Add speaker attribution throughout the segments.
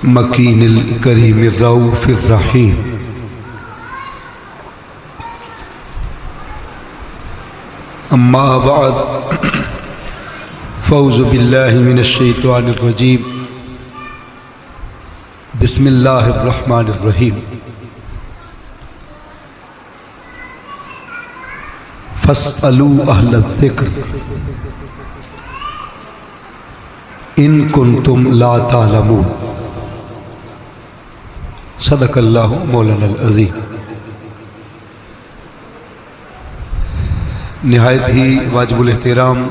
Speaker 1: مکین الکریم الرؤوف الرحیم۔ اما بعد فاعوذ باللہ من الشیطان الرجیم، بسم اللہ الرحمن الرحیم۔ فاسألوا اہل الذکر ان کنتم لا تعلمون۔ صدق اللہ مولانا العظیم۔ نہایت ہی واجب الاحترام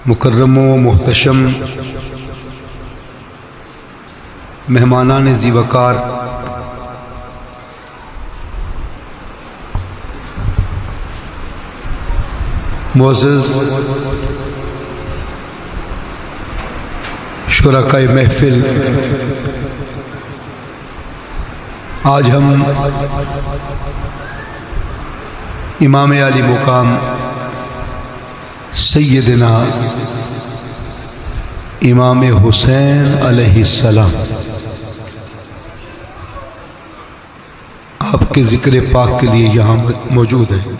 Speaker 1: مکرم و محتشم مہمانان ذی وقار، معزز شرکائے محفل، آج ہم امام علی مقام سیدنا امام حسین علیہ السلام آپ کے ذکر پاک کے لیے یہاں موجود ہیں۔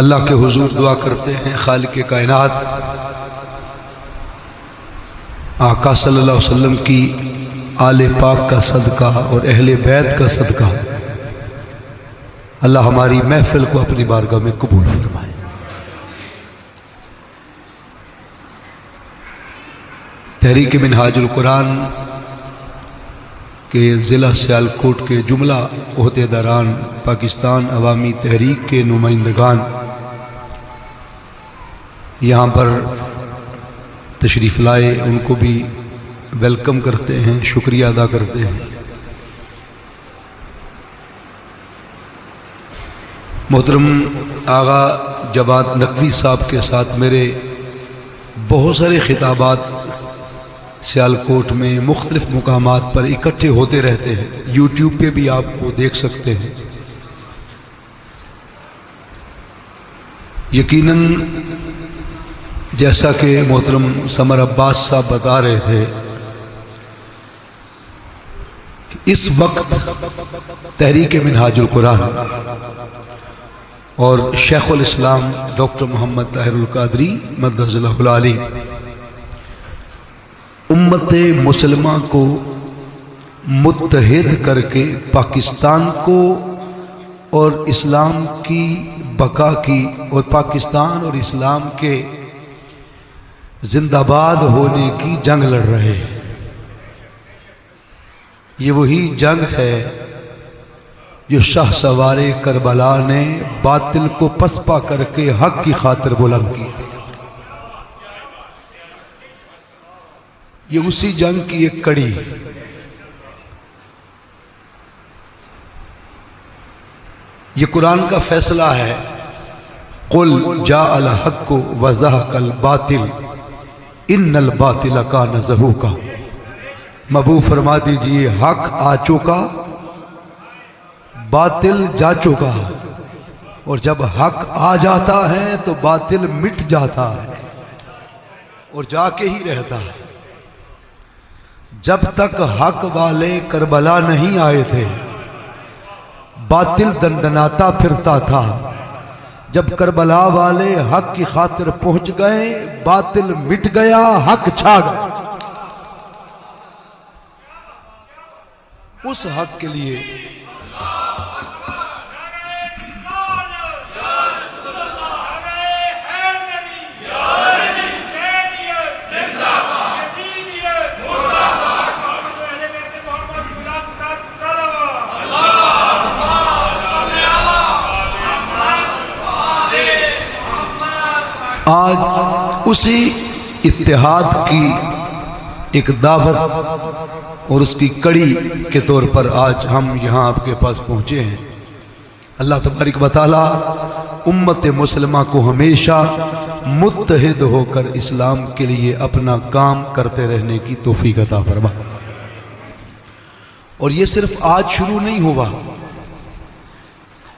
Speaker 1: اللہ کے حضور دعا کرتے ہیں، خالق کائنات آقا صلی اللہ علیہ وسلم کی آل پاک کا صدقہ اور اہل بیت کا صدقہ اللہ ہماری محفل کو اپنی بارگاہ میں قبول فرمائے۔ تحریک منہاج القرآن کے ضلع سیالکوٹ کے جملہ عہدیداران، پاکستان عوامی تحریک کے نمائندگان یہاں پر تشریف لائے، ان کو بھی ویلکم کرتے ہیں، شکریہ ادا کرتے ہیں۔ محترم آغا جواد نقوی صاحب کے ساتھ میرے بہت سارے خطابات سیالکوٹ میں مختلف مقامات پر اکٹھے ہوتے رہتے ہیں، یوٹیوب پہ بھی آپ کو دیکھ سکتے ہیں۔ یقیناً جیسا کہ محترم سمر عباس صاحب بتا رہے تھے کہ اس وقت تحریک منہاج القرآن اور شیخ الاسلام ڈاکٹر محمد طاہر القادری مدد اللہ العالی امت مسلمہ کو متحد کر کے پاکستان کو اور اسلام کی بقا کی اور پاکستان اور اسلام کے زندہ باد ہونے کی جنگ لڑ رہے ہیں۔ یہ وہی جنگ ہے جو شاہ سوار کربلا نے باطل کو پسپا کر کے حق کی خاطر بلند کی تھی۔ یہ اسی جنگ کی ایک کڑی ہے۔ یہ قرآن کا فیصلہ ہے، قل جاء الحق وزہق الباطل ان الباطل کان زہوقا۔ محبوب فرما دیجئے حق آ چکا، باطل جا چکا، اور جب حق آ جاتا ہے تو باطل مٹ جاتا ہے اور جا کے ہی رہتا ہے۔ جب تک حق والے کربلا نہیں آئے تھے باطل دندناتا پھرتا تھا، جب کربلا والے حق کی خاطر پہنچ گئے باطل مٹ گیا، حق چھا گیا۔ اس حق کے لیے آج اسی اتحاد کی ایک دعوت اور اس کی کڑی کے طور پر آج ہم یہاں آپ کے پاس پہنچے ہیں۔ اللہ تبارک و تعالی امت مسلمہ کو ہمیشہ متحد ہو کر اسلام کے لیے اپنا کام کرتے رہنے کی توفیق عطا فرما۔ اور یہ صرف آج شروع نہیں ہوا،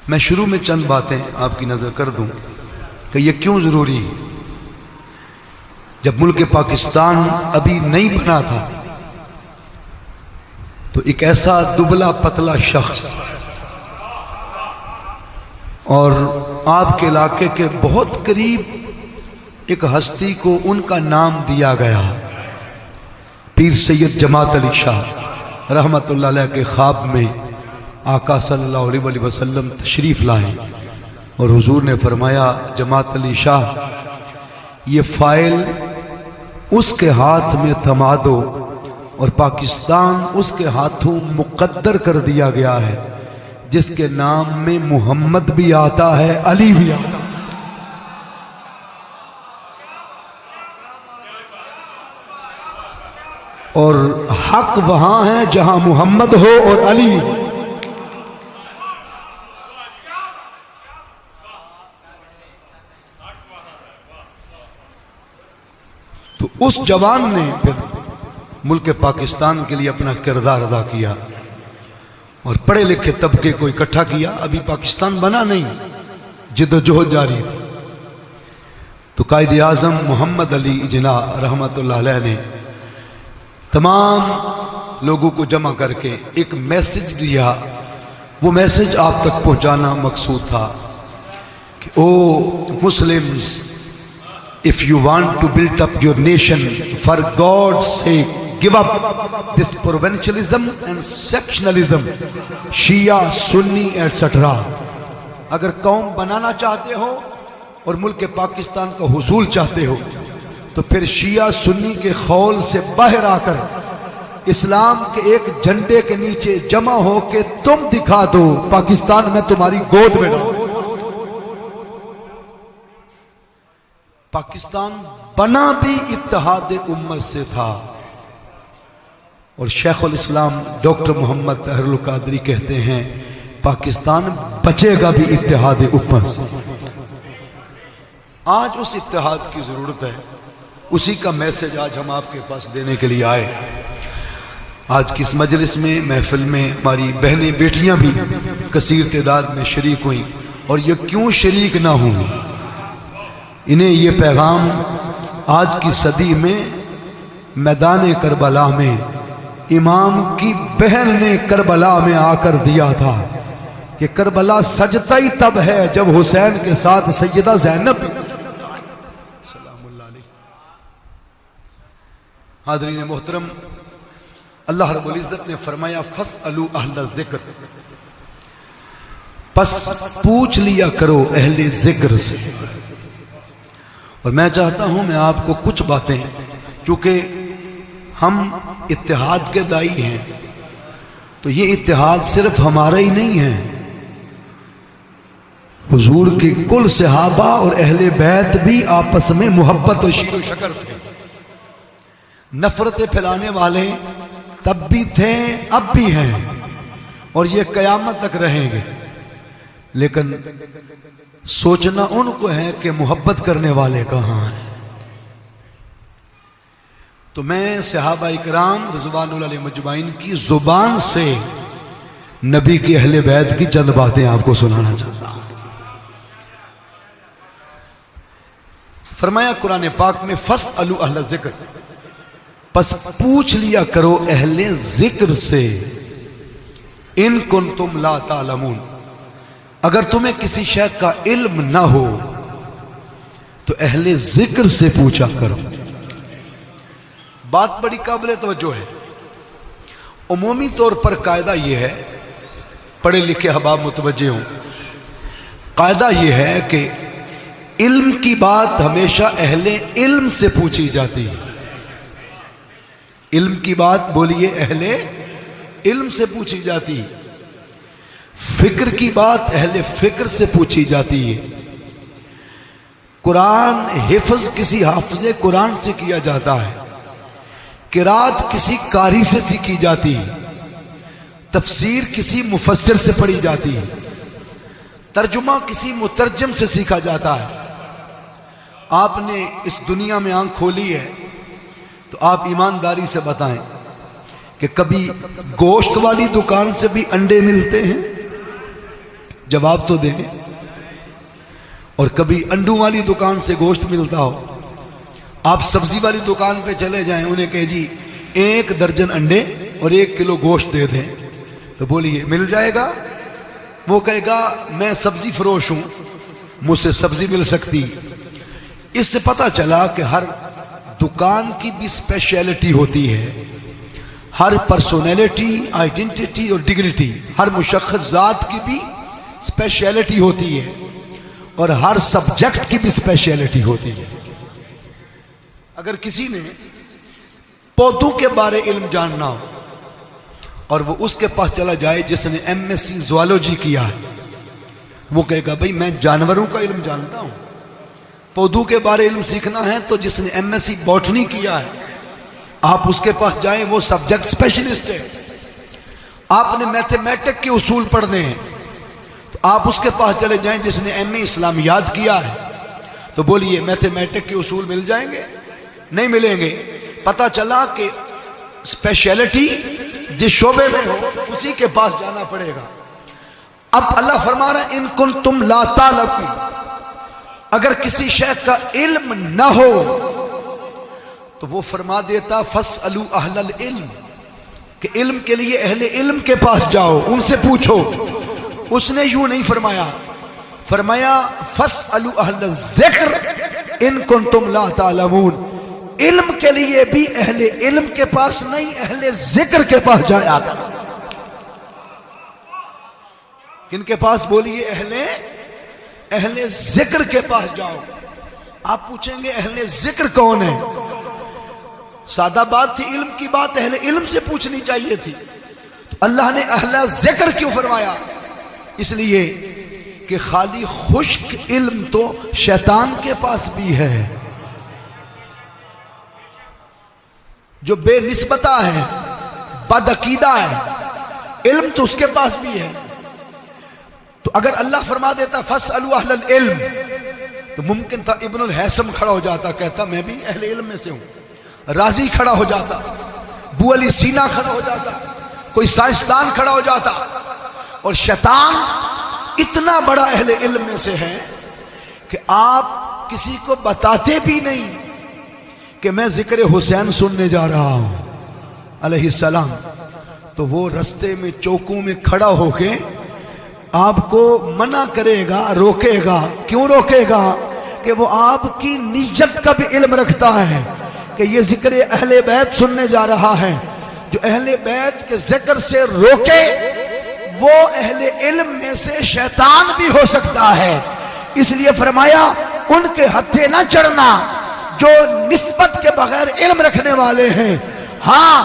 Speaker 1: میں شروع میں چند باتیں آپ کی نظر کر دوں کہ یہ کیوں ضروری ہے۔ جب ملک پاکستان ابھی نہیں بنا تھا تو ایک ایسا دبلا پتلا شخص اور آپ کے علاقے کے بہت قریب ایک ہستی کو ان کا نام دیا گیا، پیر سید جماعت علی شاہ رحمت اللہ علیہ کے خواب میں آقا صلی اللہ علیہ وسلم تشریف لائے اور حضور نے فرمایا جماعت علی شاہ یہ فائل اس کے ہاتھ میں تھما دو، اور پاکستان اس کے ہاتھوں مقدر کر دیا گیا ہے جس کے نام میں محمد بھی آتا ہے، علی بھی آتا ہے۔ اور حق وہاں ہے جہاں محمد ہو اور علی ہو۔ تو اس جوان نے پھر ملک پاکستان کے لیے اپنا کردار ادا کیا اور پڑھے لکھے طبقے کو اکٹھا کیا۔ ابھی پاکستان بنا نہیں، جد و جہد جاری تھی۔ تو قائد اعظم محمد علی جناح رحمت اللہ علیہ نے تمام لوگوں کو جمع کر کے ایک میسج دیا۔ وہ میسج آپ تک پہنچانا مقصود تھا کہ او Muslims, if you want to build up your nation, for God's sake, give up this provincialism and sectionalism, Shia, Sunni, etc. اگر قوم بنانا چاہتے ہو اور ملک پاکستان کا حصول چاہتے ہو تو پھر شیعہ سنی کے خول سے باہر آ کر اسلام کے ایک جھنڈے کے نیچے جمع ہو کے تم دکھا دو پاکستان میں تمہاری گود میں ڈالو۔ پاکستان بنا بھی اتحاد امت سے تھا، اور شیخ الاسلام ڈاکٹر محمد طاہر القادری کہتے ہیں پاکستان بچے گا بھی اتحاد امت سے۔ آج اس اتحاد کی ضرورت ہے، اسی کا میسج آج ہم آپ کے پاس دینے کے لیے آئے۔ آج کی اس مجلس میں محفل میں ہماری بہنیں بیٹیاں بھی کثیر تعداد میں شریک ہوئیں، اور یہ کیوں شریک نہ ہوں، انہیں یہ پیغام آج کی صدی میں میدان کربلا میں امام کی بہن نے کربلا میں آ کر دیا تھا کہ کربلا سجدہ ہی تب ہے جب حسین کے ساتھ سیدہ زینب سلام اللہ علیہ۔ حاضرین محترم، اللہ رب العزت نے فرمایا فَاسْأَلُوا أَهْلَ الذِّكْرِ، پس پوچھ لیا کرو اہل ذکر سے۔ اور میں چاہتا ہوں میں آپ کو کچھ باتیں، چونکہ ہم اتحاد کے دائی ہیں تو یہ اتحاد صرف ہمارا ہی نہیں ہے، حضور کے کل صحابہ اور اہل بیت بھی آپس میں محبت و شیر و شکر تھے۔ نفرتیں پھیلانے والے تب بھی تھے، اب بھی ہیں، اور یہ قیامت تک رہیں گے، لیکن سوچنا ان کو ہے کہ محبت کرنے والے کہاں ہیں۔ تو میں صحابہ اکرام رضوان اللہ علیہ مجمعین کی زبان سے نبی کی اہل بیت کی چند باتیں آپ کو سنانا چاہتا ہوں۔ فرمایا قرآن پاک میں فَاسْأَلُوا أَهْلَ الذِّكْرِ، پس پوچھ لیا کرو اہل ذکر سے، ان کنتم لا تعلمون، اگر تمہیں کسی شے کا علم نہ ہو تو اہل ذکر سے پوچھا کرو۔ بات بڑی قابل توجہ ہے۔ عمومی طور پر قاعدہ یہ ہے، پڑھے لکھے احباب متوجہ ہوں، قاعدہ یہ ہے کہ علم کی بات ہمیشہ اہل علم سے پوچھی جاتی ہے۔ علم کی بات بولیے اہل علم سے پوچھی جاتی ہے، فکر کی بات اہل فکر سے پوچھی جاتی ہے، قرآن حفظ کسی حافظ قرآن سے کیا جاتا ہے، قرات کسی قاری سے سیکھی جاتی ہے، تفسیر کسی مفسر سے پڑھی جاتی ہے، ترجمہ کسی مترجم سے سیکھا جاتا ہے۔ آپ نے اس دنیا میں آنکھ کھولی ہے تو آپ ایمانداری سے بتائیں کہ کبھی گوشت والی دکان سے بھی انڈے ملتے ہیں؟ جواب تو دیں۔ اور کبھی انڈوں والی دکان سے گوشت ملتا ہو؟ آپ سبزی والی دکان پہ چلے جائیں، انہیں کہے جی 1 درجن انڈے اور 1 کلو گوشت دے دیں، تو بولیے مل جائے گا؟ وہ کہے گا میں سبزی فروش ہوں، مجھ سے سبزی مل سکتی۔ اس سے پتہ چلا کہ ہر دکان کی بھی اسپیشلٹی ہوتی ہے، ہر پرسونالٹی، آئیڈینٹی اور ڈگنیٹی، ہر مشخص ذات کی بھی اسپیشلٹی ہوتی ہے، اور ہر سبجیکٹ کی بھی اسپیشلٹی ہوتی ہے۔ اگر کسی نے پودوں کے بارے علم جاننا ہو اور وہ اس کے پاس چلا جائے جس نے MSc زوالوجی کیا ہے، وہ کہے گا بھئی میں جانوروں کا علم جانتا ہوں۔ پودوں کے بارے علم سیکھنا ہے تو جس نے MSc باٹنی کیا ہے، آپ اس کے پاس جائیں، وہ سبجیکٹ اسپیشلسٹ ہے۔ آپ نے میتھمیٹک کے اصول پڑھنے ہیں تو آپ اس کے پاس چلے جائیں جس نے MA اسلامیات کیا ہے، تو بولیے میتھمیٹک کے اصول مل جائیں گے؟ نہیں ملیں گے۔ پتہ چلا کہ اسپیشلٹی جس شعبے میں ہو اسی کے پاس جانا پڑے گا۔ اب اللہ فرما رہا ہے ان کنتم لا تعلمون، اگر کسی شے کا علم نہ ہو تو وہ فرما دیتا فاسألوا اہل العلم، کہ علم کے لیے اہل علم کے پاس جاؤ، ان سے پوچھو۔ اس نے یوں نہیں فرمایا، فرمایا فاسألوا اہل الذکر ان کنتم لا تعلمون، علم کے لیے بھی اہل علم کے پاس نہیں، اہل ذکر کے پاس جایا کر۔ کن کے پاس بولیے؟ اہل ذکر کے پاس جاؤ۔ آپ پوچھیں گے اہل ذکر کون ہے؟ سادہ بات تھی، علم کی بات اہل علم سے پوچھنی چاہیے تھی، اللہ نے اہل ذکر کیوں فرمایا؟ اس لیے کہ خالی خشک علم تو شیطان کے پاس بھی ہے، جو بے نسبتہ ہے، بد عقیدہ ہے، علم تو اس کے پاس بھی ہے۔ تو اگر اللہ فرما دیتا فاسألوا اہل العلم تو ممکن تھا ابن الحیثم کھڑا ہو جاتا، کہتا میں بھی اہل علم میں سے ہوں، رازی کھڑا ہو جاتا، ابو علی سینا کھڑا ہو جاتا، کوئی سائنسدان کھڑا ہو جاتا، اور شیطان اتنا بڑا اہل علم میں سے ہے کہ آپ کسی کو بتاتے بھی نہیں کہ میں ذکر حسین سننے جا رہا ہوں علیہ السلام، تو وہ رستے میں چوکوں میں کھڑا ہو کے آپ کو منع کرے گا، روکے گا۔ کیوں روکے گا؟ کہ وہ آپ کی نیت کا بھی علم رکھتا ہے کہ یہ ذکر اہل بیت سننے جا رہا ہے۔ جو اہل بیت کے ذکر سے روکے وہ اہل علم میں سے شیطان بھی ہو سکتا ہے۔ اس لیے فرمایا ان کے ہتھے نہ چڑھنا جو نسبت کے بغیر علم رکھنے والے ہیں۔ ہاں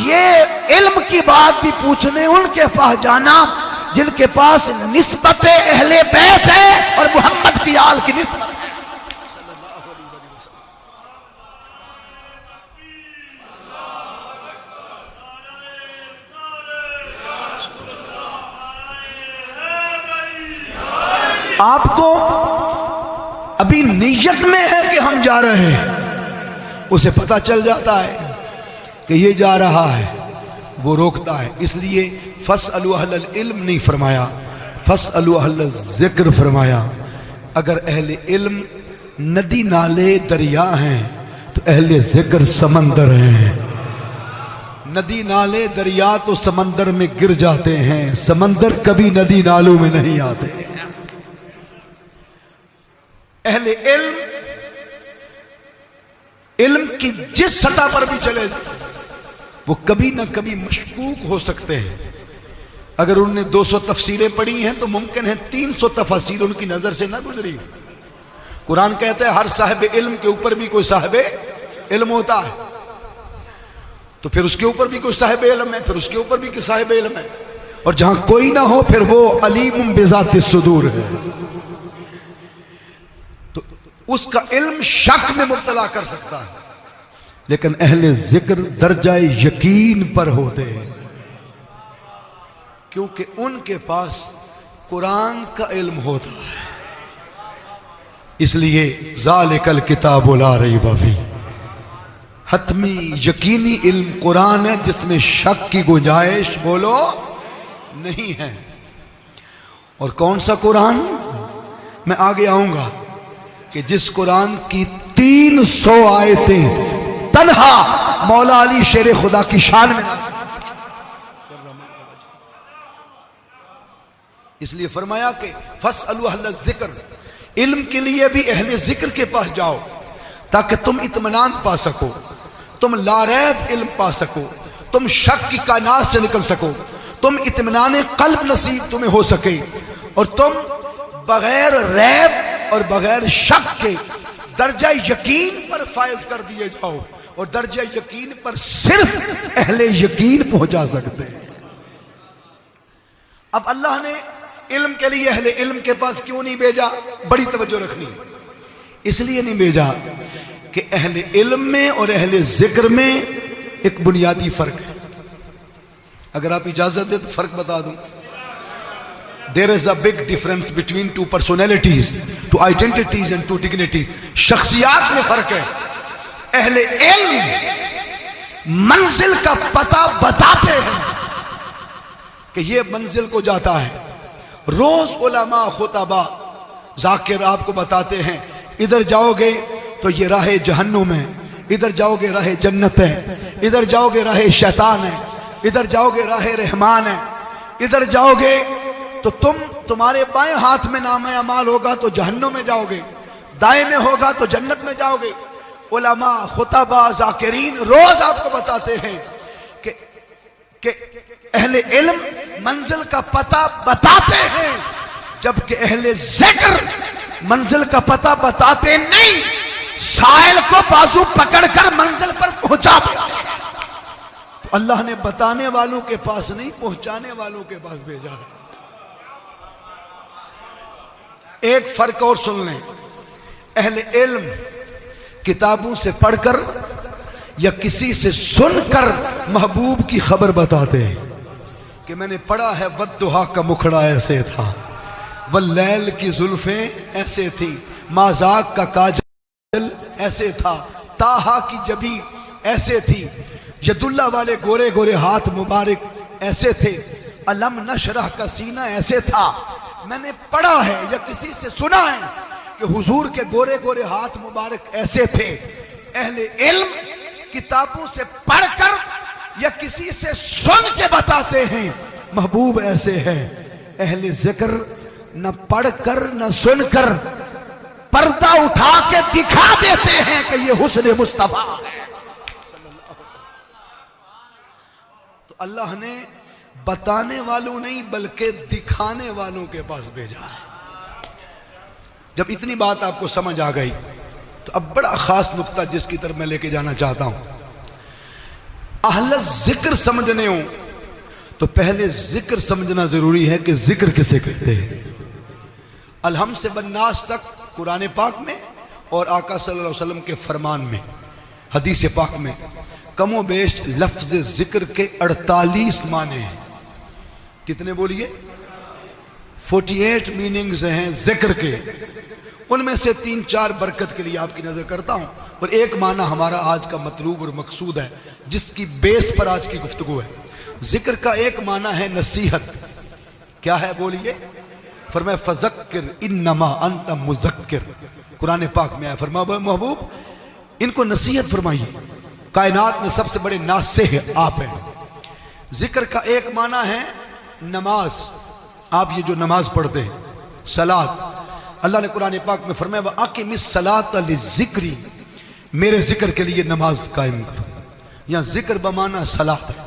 Speaker 1: یہ علم کی بات بھی پوچھنے ان کے پاس جانا جن کے پاس نسبت اہل بیت ہے اور محمد کی آل کی نسبت ہے۔ آپ کو ابھی نیت میں ہے کہ ہم جا رہے ہیں، اسے پتہ چل جاتا ہے کہ یہ جا رہا ہے، وہ روکتا ہے۔ اس لیے فاسألوا اہل العلم نہیں فرمایا، فاسألوا اہل الذکر فرمایا۔ اگر اہل علم ندی نالے دریا ہیں تو اہل ذکر سمندر ہیں۔ ندی نالے دریا تو سمندر میں گر جاتے ہیں، سمندر کبھی ندی نالوں میں نہیں آتے۔ اہل علم علم کی جس سطح پر بھی چلے وہ کبھی نہ کبھی مشکوک ہو سکتے ہیں۔ اگر انہوں نے 200 تفسیریں پڑھی ہیں تو ممکن ہے 300 تفاسیر ان کی نظر سے نہ گزری۔ قرآن کہتا ہے ہر صاحب علم کے اوپر بھی کوئی صاحب علم ہوتا ہے، تو پھر اس کے اوپر بھی کوئی صاحب علم ہے، پھر اس کے اوپر بھی کوئی صاحب علم ہے، اور جہاں کوئی نہ ہو پھر وہ علیم بذات الصدور ہے، تو اس کا علم شک میں مبتلا کر سکتا ہے۔ لیکن اہل ذکر درجہ یقین پر ہوتے ہیں کیونکہ ان کے پاس قرآن کا علم ہوتا ہے۔ اس لیے ذالک الکتاب لا ریب فیہ، حتمی یقینی علم قرآن ہے جس میں شک کی گنجائش بولو نہیں ہے۔ اور کون سا قرآن؟ میں آگے آؤں گا کہ جس قرآن کی 300 آیتیں تنہا مولا علی شیر خدا کی شان میں، اس لیے فرمایا کہ فَاسْأَلُوا أَهْلَ الذِّكْرِ، علم کے لیے بھی اہل ذکر کے پاس جاؤ تاکہ تم اطمینان پا سکو، تم لاریب علم پا سکو، تم شک کی کائنات سے نکل سکو، تم اطمینان قلب نصیب تمہیں ہو سکے، اور تم بغیر ریب اور بغیر شک کے درجہ یقین پر فائز کر دیے جاؤ، اور درجہ یقین پر صرف اہل یقین پہنچا سکتے ہیں۔ اب اللہ نے علم کے لیے اہل علم کے پاس کیوں نہیں بھیجا؟ بڑی توجہ رکھنی، اس لیے نہیں بھیجا کہ اہل علم میں اور اہل ذکر میں ایک بنیادی فرق ہے۔ اگر آپ اجازت دیں تو فرق بتا دوں۔ There is a big difference between two personalities, two identities and two dignities. شخصیات میں فرق ہے۔ اہل علم منزل کا پتہ بتاتے ہیں کہ یہ منزل کو جاتا ہے، روز علماء خطباء ذاکر آپ کو بتاتے ہیں ادھر جاؤ گے تو یہ راہ جہنم ہے، ادھر جاؤ گے راہ جنت ہے، ادھر جاؤ گے راہ شیطان ہے، ادھر جاؤ گے راہ رحمان ہے، ادھر جاؤ گے تو تمہارے بائیں ہاتھ میں نام اعمال ہوگا تو جہنم میں جاؤ گے، دائیں میں ہوگا تو جنت میں جاؤ گے۔ علماء خطباء ذاکرین روز آپ کو بتاتے ہیں کہ اہل علم منزل کا پتہ بتاتے ہیں، جبکہ اہل ذکر منزل کا پتہ بتاتے نہیں، سائل کو بازو پکڑ کر منزل پر پہنچا دیتے ہیں۔ تو اللہ نے بتانے والوں کے پاس نہیں، پہنچانے والوں کے پاس بھیجا ہے۔ ایک فرق اور سن لیں، اہل علم کتابوں سے پڑھ کر یا کسی سے سن کر محبوب کی خبر بتاتے ہیں کہ میں نے پڑھا ہے وَالضُّحَىٰ کا مکھڑا ایسے تھا، واللیل کی زلفیں ایسے تھی، مازاق کا کاجل ایسے تھا، تاہا کی جبی ایسے تھی، ید اللہ والے گورے گورے ہاتھ مبارک ایسے تھے، علم نشرح کا سینہ ایسے تھا۔ میں نے پڑھا ہے یا کسی سے سنا ہے کہ حضور کے گورے گورے ہاتھ مبارک ایسے تھے۔ اہل علم کتابوں سے پڑھ کر یا کسی سے سن کے بتاتے ہیں محبوب ایسے ہے۔ اہل ذکر نہ پڑھ کر نہ سن کر پردہ اٹھا کے دکھا دیتے ہیں کہ یہ حسن مصطفیٰ ہے۔ تو اللہ نے بتانے والوں نہیں بلکہ دکھانے والوں کے پاس بھیجا ہے۔ جب اتنی بات آپ کو سمجھ آ گئی تو اب بڑا خاص نقطہ جس کی طرف میں لے کے جانا چاہتا ہوں۔ اہل ذکر سمجھنے ہوں تو پہلے ذکر سمجھنا ضروری ہے کہ ذکر کسے کہتے ہیں۔ الحمد سے بالناس تک قرآن پاک میں اور آقا صلی اللہ علیہ وسلم کے فرمان میں، حدیث پاک میں کم و بیش لفظ ذکر کے 48 معنی ہیں۔ کتنے بولیے؟ 48 میننگز ہیں ذکر کے۔ ان میں سے 3-4 برکت کے لیے آپ کی نظر کرتا ہوں، اور ایک معنی ہمارا آج کا مطلوب اور مقصود ہے جس کی بیس پر آج کی گفتگو ہے۔ ذکر کا ایک معنی ہے نصیحت۔ کیا ہے بولیے؟ فرمایا فذکر انما انت مذکر، قرآن پاک میں آیا۔ فرمایا محبوب ان کو نصیحت فرمائیے، کائنات میں سب سے بڑے ناصح آپ ہیں۔ ذکر کا ایک معنی ہے نماز، آپ یہ جو نماز پڑھتے ہیں صلاۃ، اللہ نے قرآن پاک میں فرمایا وَأَقِمِ الصَّلَاةَ لِلذِّكْرِ، میرے ذکر کے لیے نماز قائم کرو۔ یہاں ذکر بمعنی صلاۃ ہے۔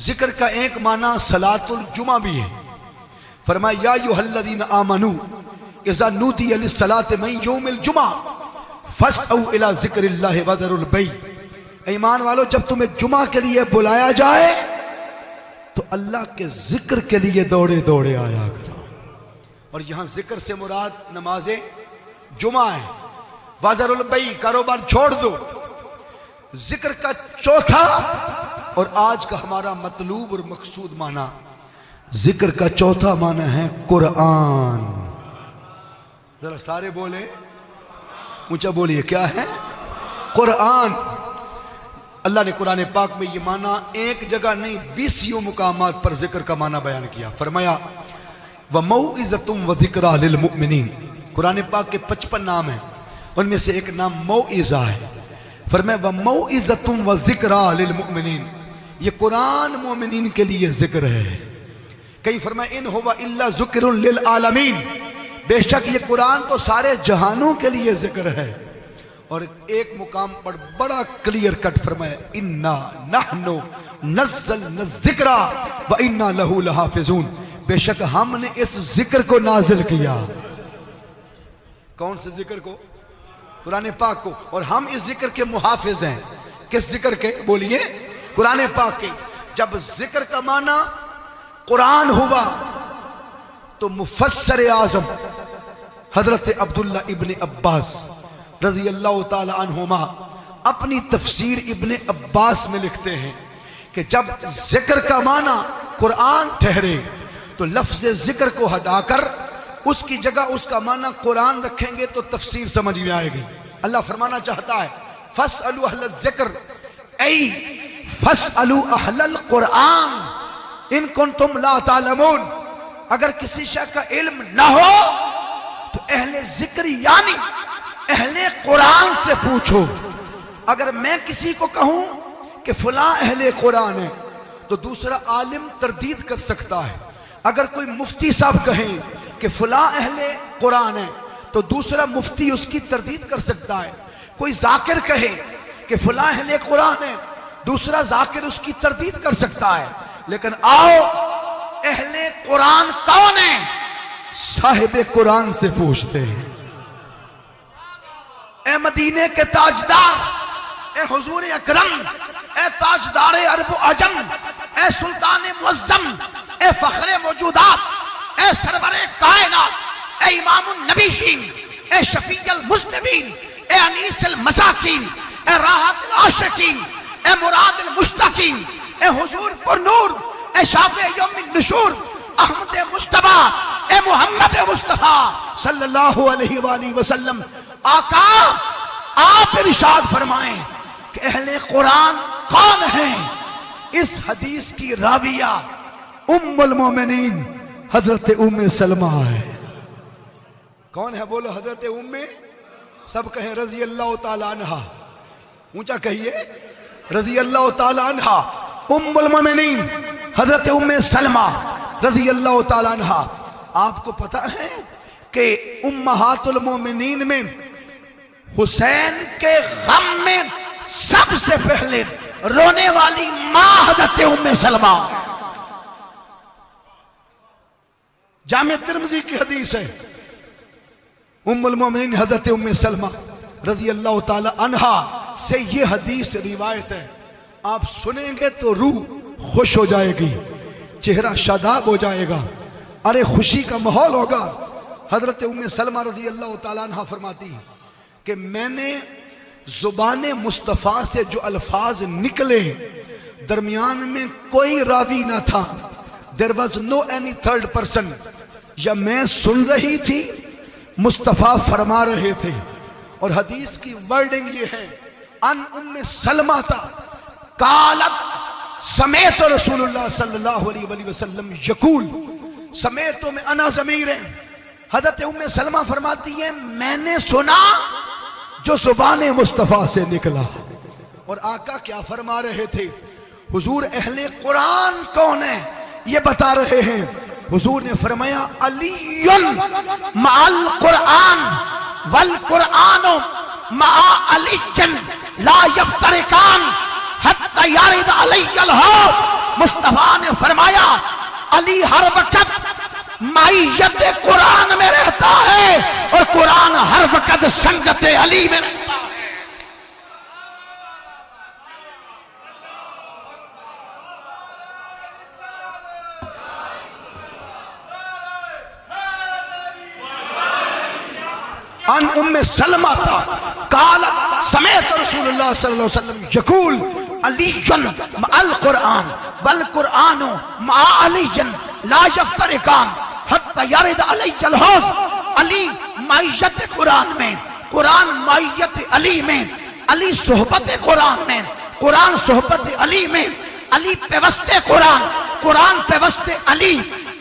Speaker 1: ذکر کا ایک معنی صلاۃ الجمعہ بھی ہے۔ فرمایا یا ایھا الذین آمنوا اذا نودی للصلاۃ من یوم الجمعہ فاسعوا الی ذکر اللہ وذروا البیع، ایمان والو جب تمہیں جمعہ کے لیے بلایا جائے تو اللہ کے ذکر کے لیے دوڑے دوڑے آیا کرو۔ اور یہاں ذکر سے مراد نماز جمعہ ہے۔ وذروا البیع، کاروبار چھوڑ دو۔ ذکر کا چوتھا اور آج کا ہمارا مطلوب اور مقصود معنی، ذکر کا چوتھا معنی ہے قرآن۔ ذرا سارے بولے، اونچا بولیے، کیا ہے؟ قرآن۔ اللہ نے قرآن پاک میں یہ معنی ایک جگہ نہیں 20 مقامات پر ذکر کا معنی بیان کیا۔ فرمایا وَمَوْعِظَةٌ وَذِكْرَىٰ لِلْمُؤْمِنِينَ، قرآن پاک کے 55 نام ہیں۔ ان میں سے ایک نام موعظہ ہے. فرمایا وَمَوْعِظَةٌ وَذِكْرَىٰ لِلْمُؤْمِنِينَ، یہ قرآن مومنین کے لیے ذکر ہے. کئی فرمایا ان هُوَ إِلَّا ذُكْرٌ لِلْعَالَمِينَ، بے شک یہ قرآن تو سارے جہانوں کے لیے ذکر ہے. اور ایک مقام پر بڑا کلیئر کٹ فرمایا اِنَّا نَحْنُ نَزَّلْنَا الذِّكْرَ وَإِنَّا لَهُ لَحَافِظُونَ، بے شک ہم نے اس ذکر کو نازل کیا. کون سے ذکر کو؟ قرآن پاک کو. اور ہم اس ذکر کے محافظ ہیں. کس ذکر کے؟ بولیے. قرآن پاک کے. جب ذکر کا معنی قرآن ہوا تو مفسر اعظم حضرت عبداللہ ابن عباس رضی اللہ تعالی عنہما اپنی تفسیر ابن عباس میں لکھتے ہیں کہ جب ذکر کا معنی قرآن ٹھہرے تو لفظ ذکر کو ہٹا کر اس کی جگہ اس کا معنی قرآن رکھیں گے تو تفسیر سمجھ میں آئے گی. اللہ فرمانا چاہتا ہے فَاسْأَلُوا أَهْلَ الذِّكْرِ، ای فَاسْأَلُوا أَهْلَ الْقُرْآنِ إِن كُنتُمْ لَا تَعْلَمُونَ، اگر کسی شے کا علم نہ ہو تو اہل ذکر یعنی اہل قرآن سے پوچھو. اگر میں کسی کو کہوں کہ فلاں اہل قرآن ہے تو دوسرا عالم تردید کر سکتا ہے. اگر کوئی مفتی صاحب کہیں کہ فلاں اہل قرآن ہے تو دوسرا مفتی اس کی تردید کر سکتا ہے. کوئی ذاکر کہے کہ فلاں اہل قرآن ہے، دوسرا ذاکر اس کی تردید کر سکتا ہے. لیکن آؤ اہل قرآن کون ہے؟ صاحب قرآن سے پوچھتے ہیں. اے مدینے کے تاجدار، اے حضور اکرم، اے تاجدار عرب و عجم، اے سلطان معظم، اے فخر موجودات، اے سرور کائنات، اے امام النبیین، اے شفیع المذنبین، اے انیس المساکین، اے راحت العاشقین، اے مراد المشتاقین، اے حضور پر نور، اے شافع یوم النشور، احمد مصطفیٰ، اے محمد مصطفیٰ صلی اللہ علیہ وآلہ وسلم. آقا آپ ارشاد فرمائیں کہ اہل قرآن کون ہیں؟ اس حدیث کی راویہ ام المومنین حضرت ام سلمہ ہے. کون ہے بولو؟ حضرت ام، سب کہیں رضی اللہ تعالی عنہ، اونچا کہیے رضی اللہ تعالی عنہ. ام المومنین حضرت ام سلمہ رضی اللہ تعالی عنہ. آپ کو پتا ہے کہ امہات المومنین میں حسین کے غم میں سب سے پہلے رونے والی ماں حضرت ام سلمہ. جامع ترمذی کی حدیث ہے. ام المومنین حضرت ام سلمہ رضی اللہ تعالی عنہا سے یہ حدیث روایت ہے. آپ سنیں گے تو روح خوش ہو جائے گی، چہرہ شاداب ہو جائے گا، ارے خوشی کا ماحول ہوگا. حضرت ام سلمہ رضی اللہ تعالی عنہ فرماتی ہے کہ میں نے زبان مصطفیٰ سے جو الفاظ نکلے درمیان میں کوئی راوی نہ تھا. There was no any third person. یا میں سن رہی تھی، مصطفیٰ فرما رہے تھے. اور حدیث کی ورڈنگ یہ ہے ان ام سلمہ تا قالت سمیت رسول اللہ صلی اللہ علیہ وسلم یقول، سمیت میں انا ضمیر ہے. حضرت ام سلمہ فرماتی ہے میں نے سنا جو زبان مصطفیٰ سے نکلا. اور آقا کیا فرما رہے تھے؟ حضور اہل قرآن کون ہے یہ بتا رہے ہیں. حضور نے فرمایا علی مع القرآن والقرآن مع علی لا یفترقان حتی یارد علی الحوض. مصطفیٰ نے فرمایا علی ہر وقت معیت قرآن میں رہتا ہے اور قرآن ہر وقت سنگت علی میں رہتا ہے. ان ام سلمہ قالت سمعت رسول اللہ صلی اللہ علیہ وسلم یقول علی مع القرآن والقرآن مع علی لا یفترقان حتی یرد علی الحوض. علی معیت قرآن میں، قرآن معیت علی میں، علی صحبت قرآن میں، قرآن صحبت علی میں، علی پیوست قرآن، قرآن پیوست علی،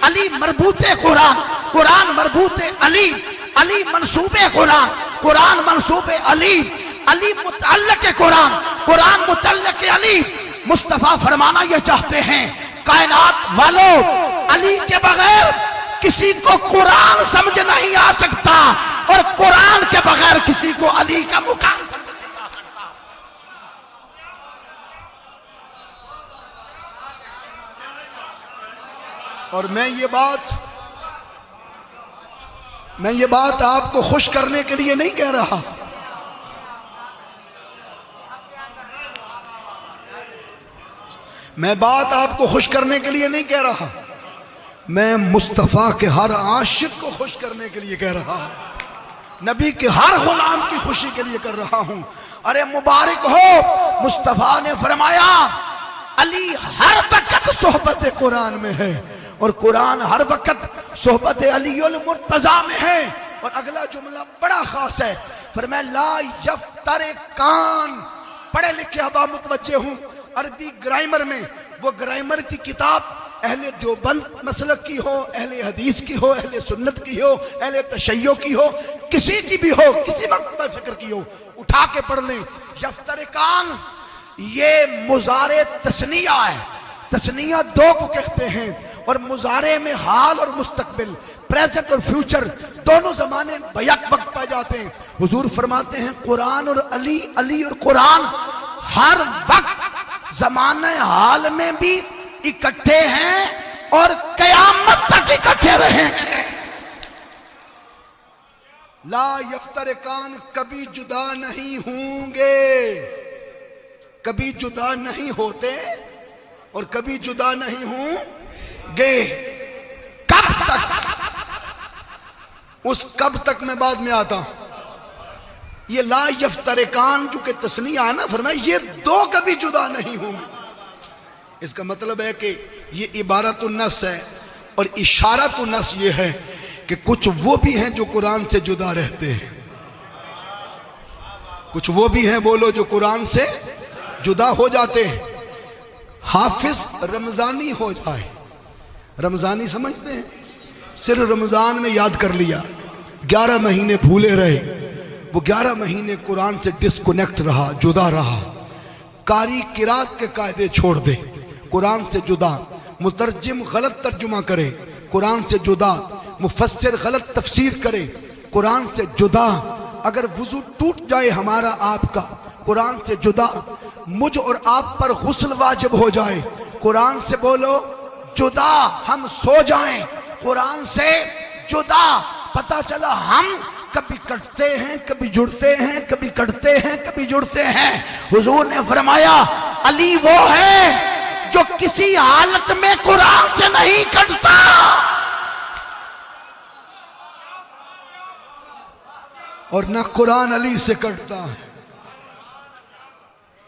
Speaker 1: علی مربوط قرآن، قرآن مربوط علی، علی منصوب قرآن،
Speaker 2: قرآن منصوب علی، علی متعلق قرآن، قرآن متعلق علی۔ مصطفیٰ فرمانا یہ چاہتے ہیں کائنات والوں، علی کے بغیر کسی کو قرآن سمجھ نہیں آ سکتا، اور قرآن کے بغیر کسی کو علی کا مقام سمجھ نہیں آ سکتا۔
Speaker 1: اور میں یہ بات آپ کو خوش کرنے کے لیے نہیں کہہ رہا، میں بات آپ کو خوش کرنے کے لیے نہیں کہہ رہا، میں مصطفیٰ کے ہر عاشق کو خوش کرنے کے لیے کہہ رہا ہوں، نبی کے ہر غلام کی خوشی کے لیے کر رہا ہوں۔ ارے مبارک ہو، مصطفیٰ نے فرمایا علی ہر وقت صحبت قرآن میں ہے، اور قرآن ہر وقت صحبت علی المرتضی میں ہے۔ اور اگلا جملہ بڑا خاص ہے، فرمایا لا یفترقان۔ پڑھے لکھے ابا متوجہ ہوں، عربی گرامر میں وہ گرامر کی کتاب اہل دیوبند مسلک کی ہو، اہل حدیث کی ہو، اہل سنت کی ہو، اہل تشیع کی ہو، کسی کی بھی ہو، کسی مکتبہ فکر کی ہو، اٹھا کے پڑھ لیں۔ یفترقان یہ مضارع تثنیہ ہے، تثنیہ دو کو کہتے ہیں، اور مضارع میں حال اور مستقبل، پریزنٹ اور فیوچر دونوں زمانے بیک وقت پائے جاتے ہیں۔ حضور فرماتے ہیں قرآن اور علی، علی اور قرآن ہر وقت زمانہ حال میں بھی اکٹھے ہیں اور قیامت تک اکٹھے رہیں گے۔ لا یفترقان، کبھی جدا نہیں ہوں گے، کبھی جدا نہیں ہوتے اور کبھی جدا نہیں ہوں گے۔ کب تک؟ اس کب تک میں بعد میں آتا ہوں۔ یہ لا یفترقان جو کہ تثنیہ ہے نا، فرمایا یہ دو کبھی جدا نہیں ہوں گے۔ اس کا مطلب ہے کہ یہ عبارت النص ہے، اور اشارت النص یہ ہے کہ کچھ وہ بھی ہیں جو قرآن سے جدا رہتے ہیں، کچھ وہ بھی ہیں بولو جو قرآن سے جدا ہو جاتے ہیں۔ حافظ رمضانی ہو جائے، رمضانی سمجھتے ہیں، صرف رمضان میں یاد کر لیا، 11 مہینے بھولے رہے، وہ 11 مہینے قرآن سے ڈسکنیکٹ رہا، جدا رہا، قاری قرات کے قاعدے چھوڑ دے، قرآن سے جدا، مترجم غلط ترجمہ کرے، قرآن سے جدا، مفسر غلط تفسیر کرے، قرآن سے جدا، اگر وضو ٹوٹ جائے ہمارا آپ کا، قرآن سے جدا، مجھ اور آپ پر غسل واجب ہو جائے، قرآن سے بولو جدا، ہم سو جائیں، قرآن سے جدا، پتہ چلا ہم کبھی کٹتے ہیں، کبھی جڑتے ہیں، کبھی کٹتے ہیں، کبھی جڑتے ہیں۔ حضور نے فرمایا علی وہ ہے جو کسی حالت میں قرآن سے نہیں کٹتا۔ اور نہ قرآن علی سے کٹتا ہے،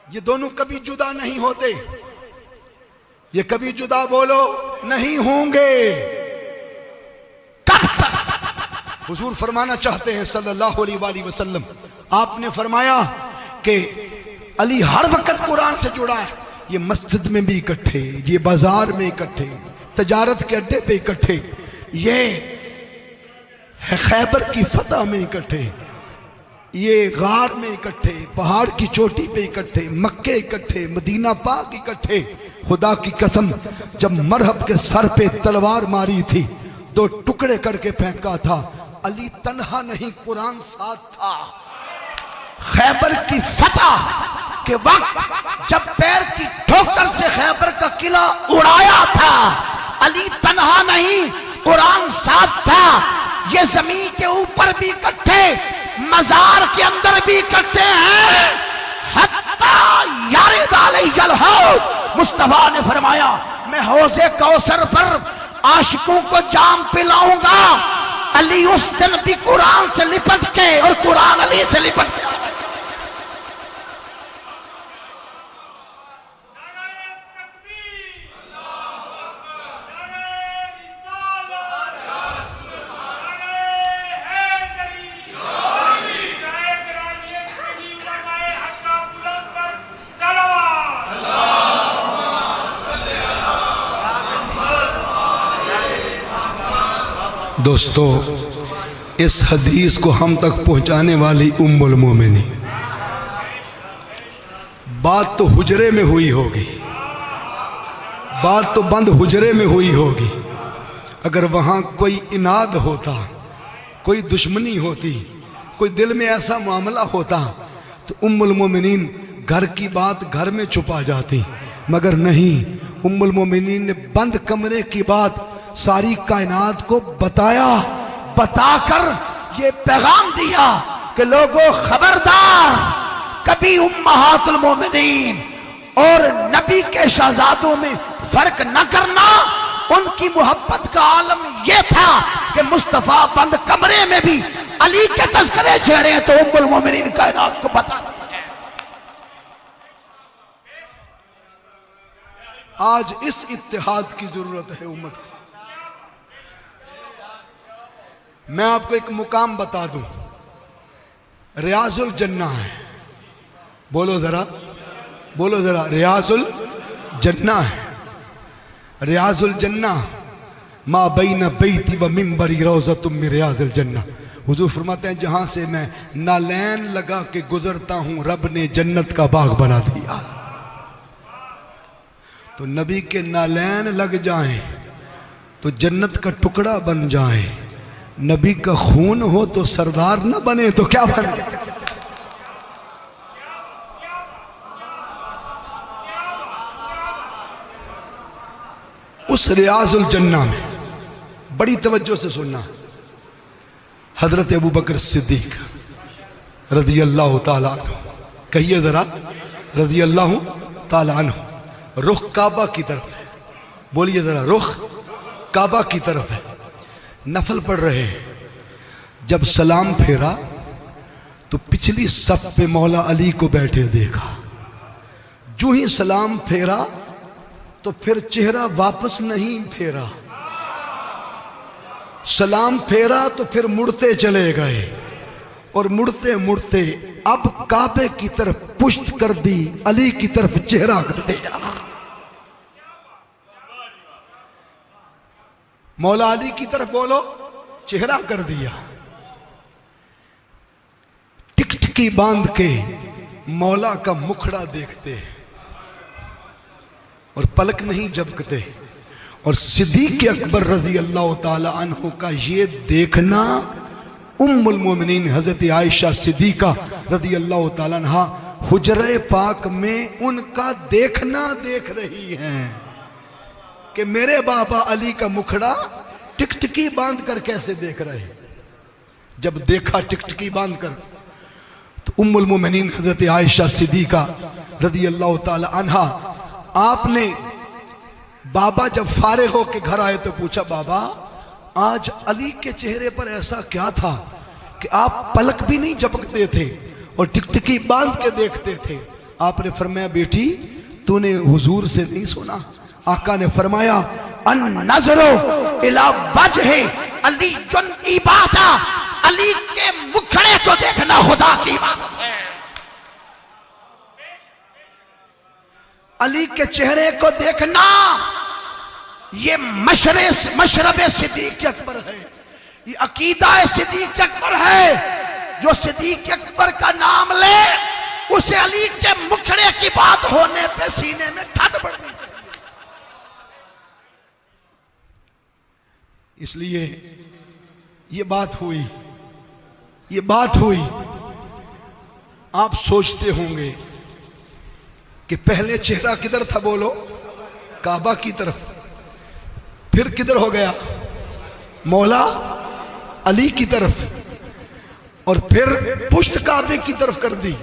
Speaker 1: یہ دونوں کبھی جدا نہیں ہوتے، یہ کبھی جدا بولو نہیں ہوں گے۔
Speaker 2: کب تک؟
Speaker 1: حضور فرمانا چاہتے ہیں صلی اللہ علیہ وآلہ وسلم، آپ نے فرمایا کہ علی ہر وقت قرآن سے جڑا ہے، یہ مسجد میں بھی اکٹھے، یہ بازار میں اکٹھے، تجارت کے اڈے پہ اکٹھے، یہ خیبر کی فتح میں اکٹھے، یہ غار میں اکٹھے، پہاڑ کی چوٹی پہ اکٹھے، مکے اکٹھے، مدینہ پاک اکٹھے۔ خدا کی قسم جب مرحب کے سر پہ تلوار ماری تھی، 2 ٹکڑے کر کے پھینکا تھا، علی تنہا نہیں، قرآن ساتھ تھا۔
Speaker 2: خیبر کی فتح کے وقت جب پیر کی ٹھوکر سے خیبر کا قلعہ اڑایا تھا، علی تنہا نہیں، قرآن ساتھ تھا۔ یہ زمین کے اوپر بھی اکٹھے، مزار کے اندر بھی اکٹھے ہیں، حتیٰ یارد علیہ الحوض۔ مصطفیٰ نے فرمایا میں حوض کوثر پر عاشقوں کو جام پلاؤں گا، علی اس دن بھی قرآن سے لپٹ کے اور قرآن علی سے لپٹ کے۔
Speaker 1: دوستو اس حدیث کو ہم تک پہنچانے والی ام المومنین. بات تو حجرے میں ہوئی ہوگی، بات تو بند حجرے میں ہوئی ہوگی. اگر وہاں کوئی اناد ہوتا، کوئی دشمنی ہوتی، کوئی دل میں ایسا معاملہ ہوتا تو ام المومنین گھر کی بات گھر میں چھپا جاتی. مگر نہیں، ام المومنین نے بند کمرے کی بات ساری کائنات کو بتایا،
Speaker 2: بتا کر یہ پیغام دیا کہ لوگوں خبردار، کبھی امہات المومنین اور نبی کے شہزادوں میں فرق نہ کرنا. ان کی محبت کا عالم یہ تھا کہ مصطفیٰ بند کمرے میں بھی علی کے تذکرے چھیڑے تو ام المومنین کائنات کو بتا دیا.
Speaker 1: آج اس اتحاد کی ضرورت ہے امت کو. میں آپ کو ایک مقام بتا دوں، ریاض الجنہ ہے. بولو ذرا، بولو ذرا، ریاض الجنہ ہے. ریاض الجنہ ما بین بیتی و منبری روضۃ من ریاض الجنہ. حضور فرماتے ہیں جہاں سے میں نالین لگا کے گزرتا ہوں رب نے جنت کا باغ بنا دیا. تو نبی کے نالین لگ جائیں تو جنت کا ٹکڑا بن جائیں. نبی کا خون ہو تو سردار نہ بنے تو کیا بنے؟ اس ریاض الجنہ میں بڑی توجہ سے سننا، حضرت ابو بکر صدیق رضی اللہ تعالیٰ عنہ، کہیے ذرا رضی اللہ تعالیٰ عنہ، رخ کعبہ کی طرف ہے. بولیے ذرا، رخ کعبہ کی طرف ہے. نفل پڑھ رہے ہیں. جب سلام پھیرا تو پچھلی صف پہ مولا علی کو بیٹھے دیکھا. جو ہی سلام پھیرا تو پھر چہرہ واپس نہیں پھیرا. سلام پھیرا تو پھر مڑتے چلے گئے اور مڑتے مڑتے اب کعبے کی طرف پشت کر دی، علی کی طرف چہرہ کر دیا. مولا علی کی طرف بولو، چہرہ کر دیا. ٹکٹکی باندھ کے مولا کا مکھڑا دیکھتے اور پلک نہیں جھپکتے. اور صدیق اکبر رضی اللہ تعالی عنہ کا یہ دیکھنا، ام المومنین حضرت عائشہ صدیقہ رضی اللہ تعالی عنہ حجرہ پاک میں ان کا دیکھنا دیکھ رہی ہیں کہ میرے بابا علی کا مکھڑا ٹکٹکی باندھ کر کیسے دیکھ رہے. جب دیکھا ٹکٹکی باندھ کر تو ام المومنین حضرت عائشہ صدیقہ رضی اللہ تعالی عنہ، آپ نے بابا جب فارغ ہو کے گھر آئے تو پوچھا، بابا آج علی کے چہرے پر ایسا کیا تھا کہ آپ پلک بھی نہیں جھپکتے تھے اور ٹکٹکی باندھ کے دیکھتے تھے؟ آپ نے فرمایا، بیٹی تو نے حضور سے نہیں سنا؟ آقا نے فرمایا،
Speaker 2: النظر الی وجہ علی جن عبادہ، علی کے مکھڑے کو دیکھنا خدا کی عبادت ہے. علی کے چہرے کو دیکھنا یہ مشرب صدیق اکبر ہے، یہ عقیدہ صدیق اکبر ہے. جو صدیق اکبر کا نام لے اسے علی کے مکھڑے کی بات ہونے پہ سینے میں ٹھنڈ پڑتی ہے.
Speaker 1: اس لیے یہ بات ہوئی، یہ بات ہوئی. آپ سوچتے ہوں گے کہ پہلے چہرہ کدھر تھا؟ بولو، کعبہ کی طرف. پھر کدھر ہو گیا؟ مولا علی کی طرف. اور پھر پشت کعبے کی طرف کر دی.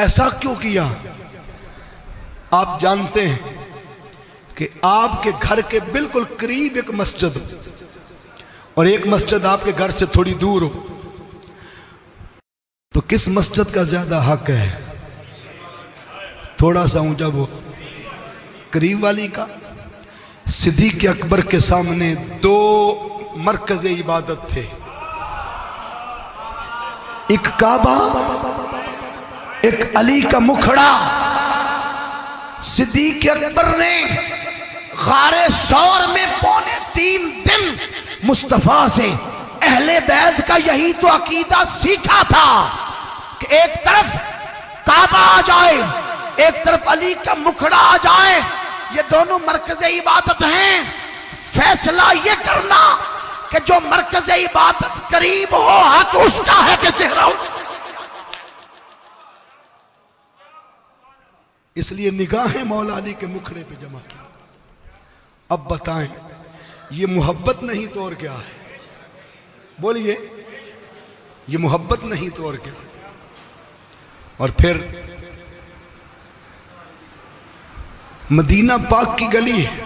Speaker 1: ایسا کیوں کیا؟ آپ جانتے ہیں کہ آپ کے گھر کے بالکل قریب ایک مسجد اور ایک مسجد آپ کے گھر سے تھوڑی دور ہو، تو کس مسجد کا زیادہ حق ہے؟ تھوڑا سا اونچا وہ قریب والی کا. صدیق اکبر کے سامنے دو مرکز عبادت تھے، ایک کعبہ، ایک علی کا مکھڑا.
Speaker 2: صدیق اکبر نے غار ثور میں 3.25 دن مصطفیٰ سے اہل بیت کا یہی تو عقیدہ سیکھا تھا کہ ایک طرف کعبہ آ جائے، ایک طرف علی کا مکھڑا آ جائے، یہ دونوں مرکز عبادت ہیں۔ فیصلہ یہ کرنا کہ جو مرکز عبادت قریب ہو، حق اس کا ہے کہ چہرہ اس کا۔
Speaker 1: اس لیے نگاہیں مولا علی کے مکھڑے پہ جمع کی۔ اب بتائیں یہ محبت نہیں تو اور کیا ہے؟ بولیے، یہ محبت نہیں تو اور کیا؟ اور پھر مدینہ پاک کی گلی ہے،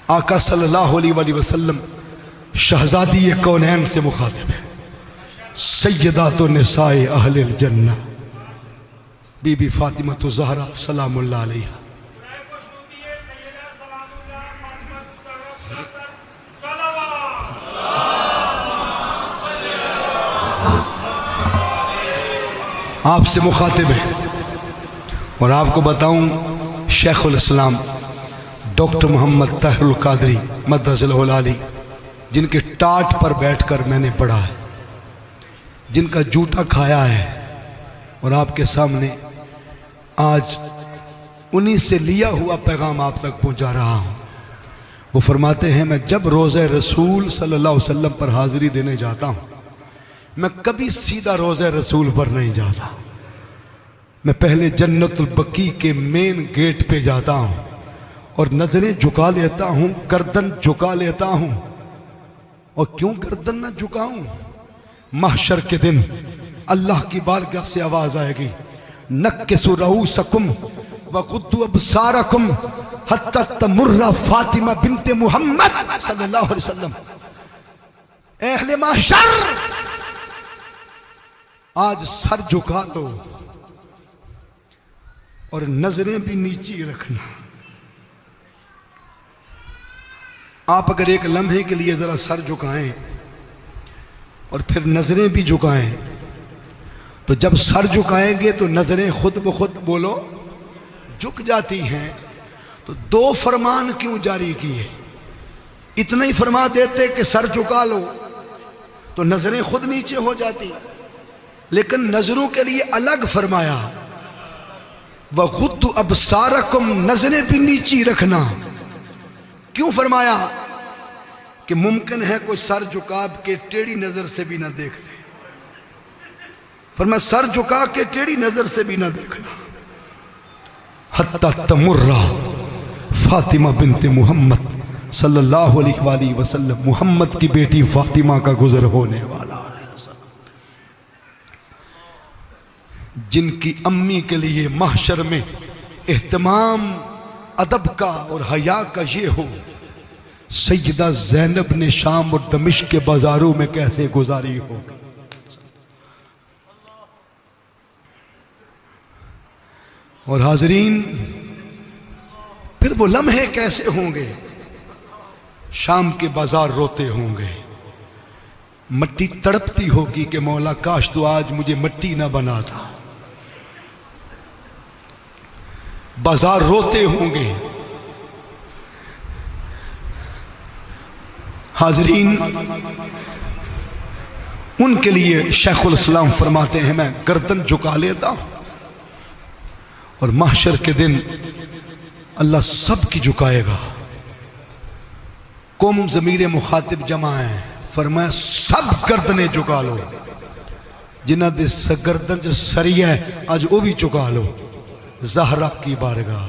Speaker 1: آقا صلی اللہ علیہ وآلہ وسلم شہزادی کونین سے مخاطب ہے، سیدات النساء اہل الجنہ بی بی فاطمہ الزہرا سلام اللہ علیہا۔ آپ سے مخاطب ہے، اور آپ کو بتاؤں شیخ الاسلام ڈاکٹر محمد طاہر القادری مدث العلی، جن کے ٹاٹ پر بیٹھ کر میں نے پڑھا ہے، جن کا جوتا کھایا ہے، اور آپ کے سامنے آج انہی سے لیا ہوا پیغام آپ تک پہنچا رہا ہوں۔ وہ فرماتے ہیں میں جب روضہ رسول صلی اللہ علیہ وسلم پر حاضری دینے جاتا ہوں، میں کبھی سیدھا روضہ رسول پر نہیں جاتا، میں پہلے جنت البقیع کے مین گیٹ پہ جاتا ہوں اور نظریں جھکا لیتا ہوں، گردن جھکا لیتا ہوں۔ اور کیوں گردن نہ جھکاؤں؟ محشر کے دن اللہ کی بارگاہ سے آواز آئے گی، نکسوا رؤوسکم وغضوا ابصارکم حتی تمر فاطمہ بنت محمد صلی اللہ علیہ وسلم۔ اے اہل محشر، آج سر جھکا دو اور نظریں بھی نیچی رکھنا۔ آپ اگر ایک لمحے کے لیے ذرا سر جھکائیں اور پھر نظریں بھی جھکائیں، تو جب سر جھکائیں گے تو نظریں خود بخود بولو جھک جاتی ہیں۔ تو دو فرمان کیوں جاری کیے؟ اتنا ہی فرما دیتے کہ سر جھکا لو تو نظریں خود نیچے ہو جاتی، لیکن نظروں کے لیے الگ فرمایا، وَغُضُّوا أَبْصَارَكُمْ، نظریں بھی نیچی رکھنا۔ کیوں فرمایا؟ کہ ممکن ہے کوئی سر جھکا کے ٹیڑھی نظر سے بھی نہ دیکھ لے، فرمایا سر جھکا کے ٹیڑھی نظر سے بھی نہ دیکھنا۔ حتی تمر فاطمہ بنت محمد صلی اللہ علیہ وآلہ وسلم، محمد کی بیٹی فاطمہ کا گزر ہونے والا ہے، جن کی امی کے لیے محشر میں اہتمام ادب کا اور حیا کا یہ ہو، سیدہ زینب نے شام اور دمشق کے بازاروں میں کیسے گزاری ہوگی۔ اور حاضرین، پھر وہ لمحے کیسے ہوں گے؟ شام کے بازار روتے ہوں گے، مٹی تڑپتی ہوگی کہ مولا کاش تو آج مجھے مٹی نہ بناتا۔ بازار روتے ہوں گے۔ حاضرین، ان کے لیے شیخ الاسلام فرماتے ہیں میں گردن جھکا لیتا ہوں، اور محشر کے دن اللہ سب کی جھکائے گا۔ قوم ضمیر مخاطب جمع ہے، فرمایا سب گردنیں جھکا لو، جنہ دے گردن جو سری ہے آج وہ بھی جھکا لو، زہرا کی بارگاہ۔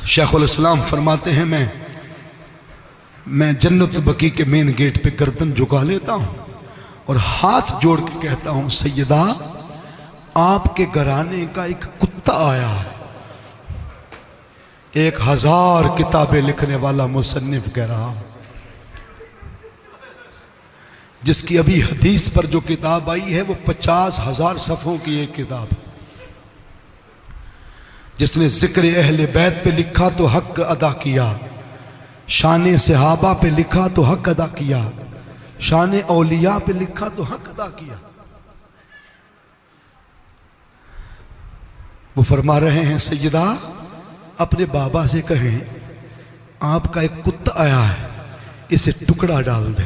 Speaker 1: شیخ الاسلام فرماتے ہیں میں جنت البقیع کے مین گیٹ پہ گردن جھکا لیتا ہوں اور ہاتھ جوڑ کے کہتا ہوں سیدہ آپ کے گھرانے کا ایک کتا آیا ہے، 1000 کتابیں لکھنے والا مصنف کہہ رہا ہوں، جس کی ابھی حدیث پر جو کتاب آئی ہے وہ 50,000 صفحوں کی ایک کتاب ہے، جس نے ذکر اہل بیت پہ لکھا تو حق ادا کیا، شان صحابہ پہ لکھا تو حق ادا کیا، شان اولیاء پہ لکھا تو حق ادا کیا۔ وہ فرما رہے ہیں سیدہ اپنے بابا سے کہیں آپ کا ایک کتا آیا ہے، اسے ٹکڑا ڈال دیں۔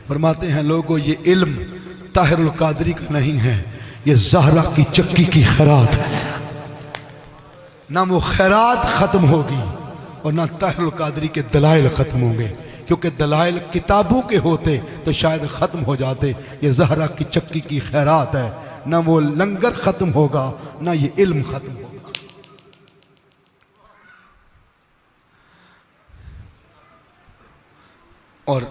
Speaker 1: فرماتے ہیں لوگوں یہ علم طاہر القادری کا نہیں ہے، یہ زہرا کی چکی کی خیرات ہے۔ نہ وہ خیرات ختم ہوگی اور نہ طاہر القادری کے دلائل ختم ہوں گے، کیونکہ دلائل کتابوں کے ہوتے تو شاید ختم ہو جاتے۔ یہ زہرا کی چکی کی خیرات ہے، نہ وہ لنگر ختم ہوگا نہ یہ علم ختم ہوگا۔ اور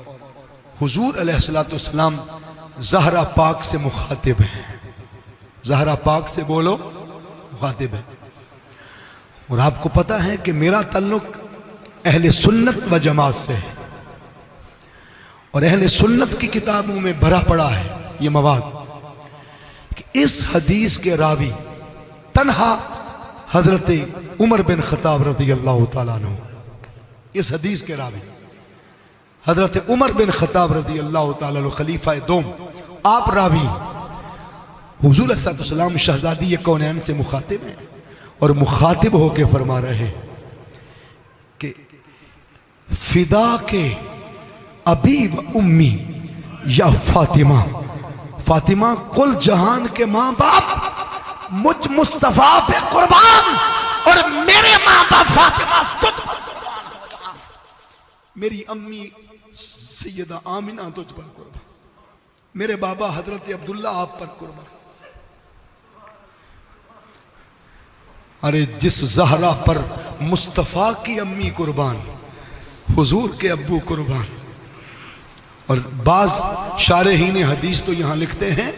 Speaker 1: حضور علیہ السلام زہرا پاک سے مخاطب ہیں، زہرا پاک سے بولو مخاطب ہے۔ اور آپ کو پتہ ہے کہ میرا تعلق اہل سنت و جماعت سے ہے، اور اہل سنت کی کتابوں میں بھرا پڑا ہے یہ مواد کہ اس حدیث کے راوی تنہا حضرت عمر بن خطاب رضی اللہ تعالیٰ عنہ، اس حدیث کے راوی حضرت عمر بن خطاب رضی اللہ تعالیٰ عنہ خلیفہ دوم، آپ راوی حضور علیہ السلام شہزادی کونین سے مخاطب ہیں، اور مخاطب ہو کے فرما رہے ہیں کہ فدا کے ابی و امی یا فاطمہ، فاطمہ کل جہان کے ماں باپ مجھ مصطفیٰ پہ قربان، اور میرے ماں باپ فاطمہ تجھ پر قربان، میری امی سیدہ آمنہ تجھ پر قربان، میرے بابا حضرت عبداللہ آپ پر قربان۔ ارے جس زہرا پر مصطفیٰ کی امی قربان، حضور کے ابو قربان۔ اور بعض شارحین حدیث تو یہاں لکھتے ہیں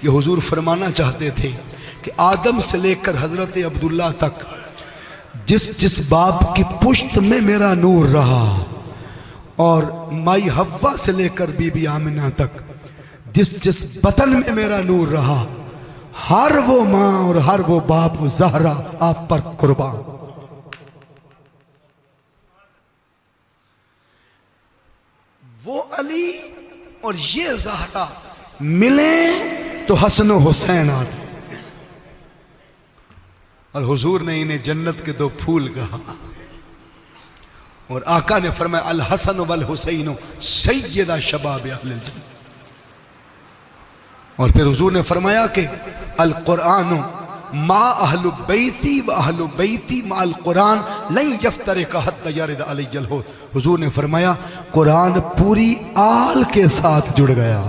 Speaker 1: کہ حضور فرمانا چاہتے تھے کہ آدم سے لے کر حضرت عبداللہ تک جس باپ کی پشت میں میرا نور رہا، اور مائی حوا سے لے کر بی بی آمنہ تک جس بطن میں میرا نور رہا، ہر وہ ماں اور ہر وہ باپ زہرا آپ پر قربان۔ وہ علی اور یہ زہرا ملیں تو حسن و حسین آتے، اور حضور نے انہیں جنت کے دو پھول کہا، اور آقا نے فرمایا الحسن والحسین سیدہ شباب اہل الجنہ۔ اور پھر حضور نے فرمایا کہ القرآن ما اہل بیتی و اہل بیتی ما القرآن لن یفترق حتی یرد علی الحوض۔ حضور نے فرمایا قرآن پوری آل کے ساتھ جڑ گیا،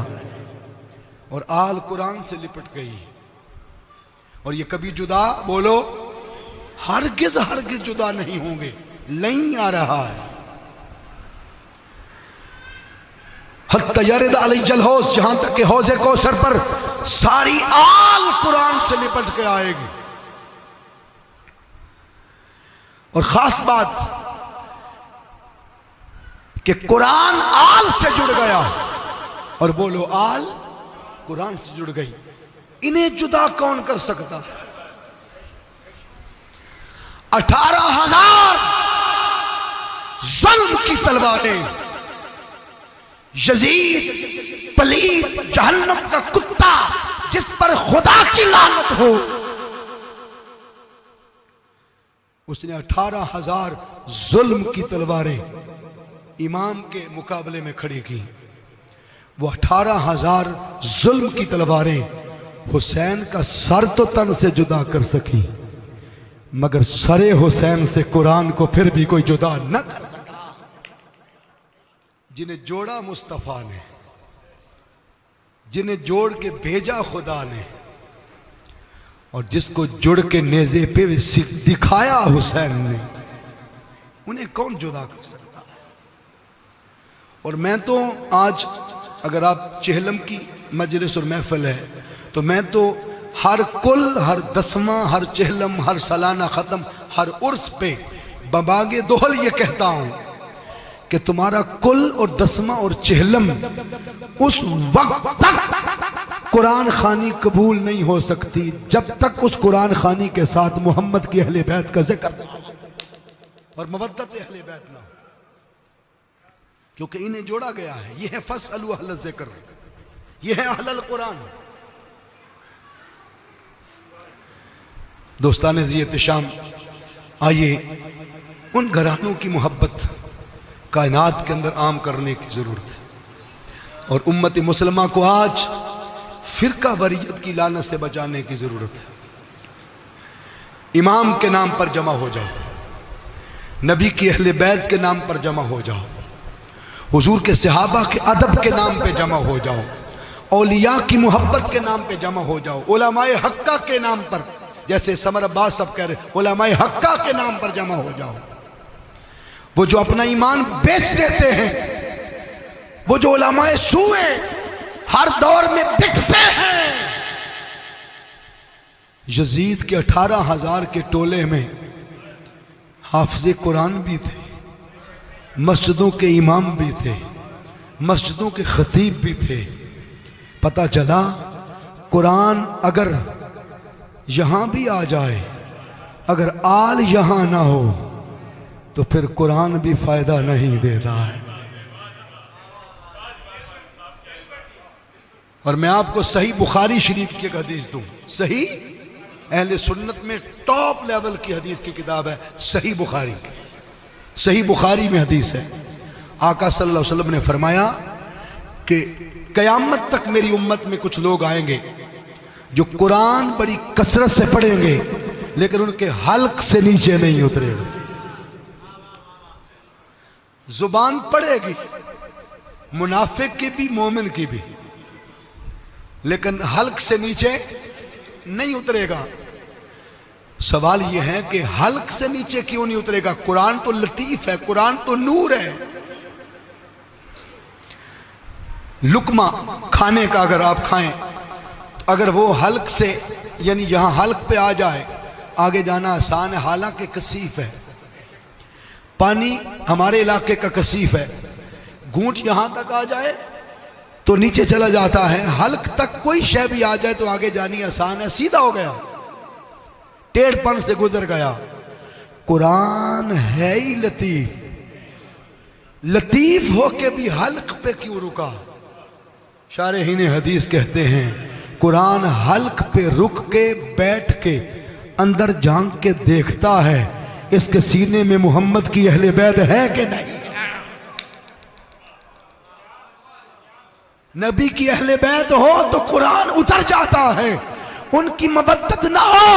Speaker 1: اور آل قرآن سے لپٹ گئی، اور یہ کبھی جدا بولو ہرگز ہرگز جدا نہیں ہوں گے، لن آ رہا ہے حتی یرد علی الحوض، جہاں تک کہ حوض کوثر پر ساری آل قرآن سے لپٹ کے آئے گی۔ اور خاص بات کہ قرآن آل سے جڑ گیا، اور بولو آل قرآن سے جڑ گئی، انہیں جدا کون کر سکتا؟ 18,000 ظلم کی تلواریں، یزید پلید جہنم کا کتا جس پر خدا کی لعنت ہو، اس نے 18,000 ظلم کی تلواریں امام کے مقابلے میں کھڑی کی۔ وہ 18,000 ظلم کی تلواریں حسین کا سر تو تن سے جدا کر سکی، مگر سر حسین سے قرآن کو پھر بھی کوئی جدا نہ کر سکا۔ جنہیں جوڑا مصطفیٰ نے، جنہیں جوڑ کے بھیجا خدا نے، اور جس کو جڑ کے نیزے پہ دکھایا حسین نے، انہیں کون جدا کر سکتا ہے؟ اور میں تو آج اگر آپ چہلم کی مجلس اور محفل ہے تو میں تو ہر کل، ہر دسواں، ہر چہلم، ہر سالانہ ختم، ہر عرس پہ بباغ دوہل یہ کہتا ہوں کہ تمہارا کل اور دسواں اور چہلم اس وقت تک قرآن خوانی قبول نہیں ہو سکتی جب تک اس قرآن خوانی کے ساتھ محمد کی اہل بیت کا ذکر اور مودت اہل بیت نہ ہو، کیونکہ انہیں جوڑا گیا ہے۔ یہ ہے فَاسْأَلُوا أَهْلَ الذِّكْرِ، یہ ہے اہل القرآن۔ دوستان ذی احتشام، آئیے ان گھرانوں کی محبت کائنات کے اندر عام کرنے کی ضرورت ہے، اور امت مسلمہ کو آج فرقہ واریت کی لعنت سے بچانے کی ضرورت ہے۔ امام کے نام پر جمع ہو جاؤ، نبی کی اہل بیت کے نام پر جمع ہو جاؤ، حضور کے صحابہ کے ادب کے نام پہ جمع ہو جاؤ، اولیاء کی محبت کے نام پہ جمع ہو جاؤ، علماء حقہ کے نام پر، جیسے سمر عباس صاحب کہہ رہے علماء حقہ کے نام پر جمع ہو جاؤ۔ وہ جو اپنا ایمان بیچ دیتے ہیں، وہ جو علماء سوئے ہر دور میں بکتے ہیں۔ یزید کے 18,000 کے ٹولے میں حافظ قرآن بھی تھے، مسجدوں کے امام بھی تھے، مسجدوں کے خطیب بھی تھے۔ پتہ چلا قرآن اگر یہاں بھی آ جائے، اگر آل یہاں نہ ہو تو پھر قرآن بھی فائدہ نہیں دیتا ہے۔ اور میں آپ کو صحیح بخاری شریف کی ایک حدیث دوں، صحیح اہل سنت میں ٹاپ لیول کی حدیث کی کتاب ہے صحیح بخاری۔ صحیح بخاری میں حدیث ہے، آقا صلی اللہ علیہ وسلم نے فرمایا کہ قیامت تک میری امت میں کچھ لوگ آئیں گے جو قرآن بڑی کثرت سے پڑھیں گے لیکن ان کے حلق سے نیچے نہیں اترے گا۔ زبان پڑھے گی منافق کی بھی مومن کی بھی، لیکن حلق سے نیچے نہیں اترے گا۔ سوال یہ ہے کہ حلق سے نیچے کیوں نہیں اترے گا؟ قرآن تو لطیف ہے، قرآن تو نور ہے۔ لقمہ کھانے کا اگر آپ کھائیں، اگر وہ حلق سے یعنی یہاں حلق پہ آ جائے آگے جانا آسان ہے، حالانکہ کثیف ہے۔ پانی ہمارے علاقے کا کثیف ہے، گھونٹ یہاں تک آ جائے تو نیچے چلا جاتا ہے، حلق تک کوئی شے بھی آ جائے تو آگے جانی آسان ہے، سیدھا ہو گیا، ٹیڑھ پن سے گزر گیا۔ قرآن ہے ہی لطیف، لطیف ہو کے بھی حلق پہ کیوں رکا؟ شارحین حدیث کہتے ہیں قرآن حلق پہ رک کے بیٹھ کے اندر جھانک کے دیکھتا ہے اس کے سینے میں محمد کی اہل بیت ہے کہ نہیں۔ نبی کی اہل بیت ہو تو قرآن اتر جاتا ہے، ان کی مودت نہ ہو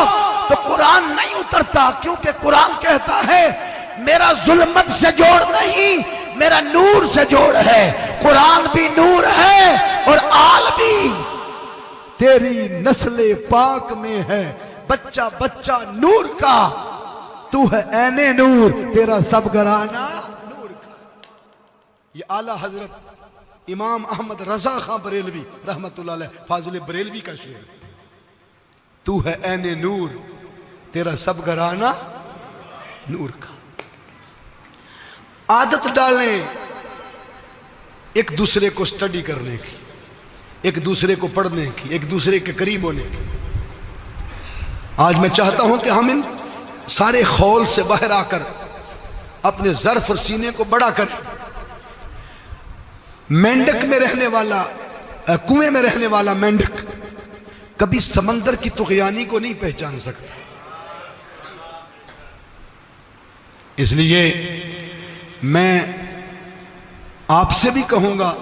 Speaker 1: تو قرآن نہیں اترتا، کیونکہ قرآن کہتا ہے میرا ظلمت سے جوڑ نہیں، میرا نور سے جوڑ ہے۔ قرآن بھی نور ہے اور آل بھی۔ تیری نسل پاک میں ہے بچہ بچہ نور کا، تو ہے عین نور، تیرا سب گھرانہ نور کا۔ یہ اعلیٰ حضرت امام احمد رضا خان بریلوی رحمت اللہ علیہ فاضل بریلوی کا شعر، تو ہے عین نور، تیرا سب گھرانہ نور کا۔ عادت ڈالیں ایک دوسرے کو سٹڈی کرنے کی، ایک دوسرے کو پڑھنے کی، ایک دوسرے کے قریب ہونے کی۔ آج میں چاہتا ہوں کہ ہم ان سارے خول سے باہر آ کر اپنے ظرف اور سینے کو بڑا کر، مینڈک میں رہنے والا، کنویں میں رہنے والا مینڈک کبھی سمندر کی طغیانی کو نہیں پہچان سکتا۔ اس لیے میں آپ سے بھی کہوں گا،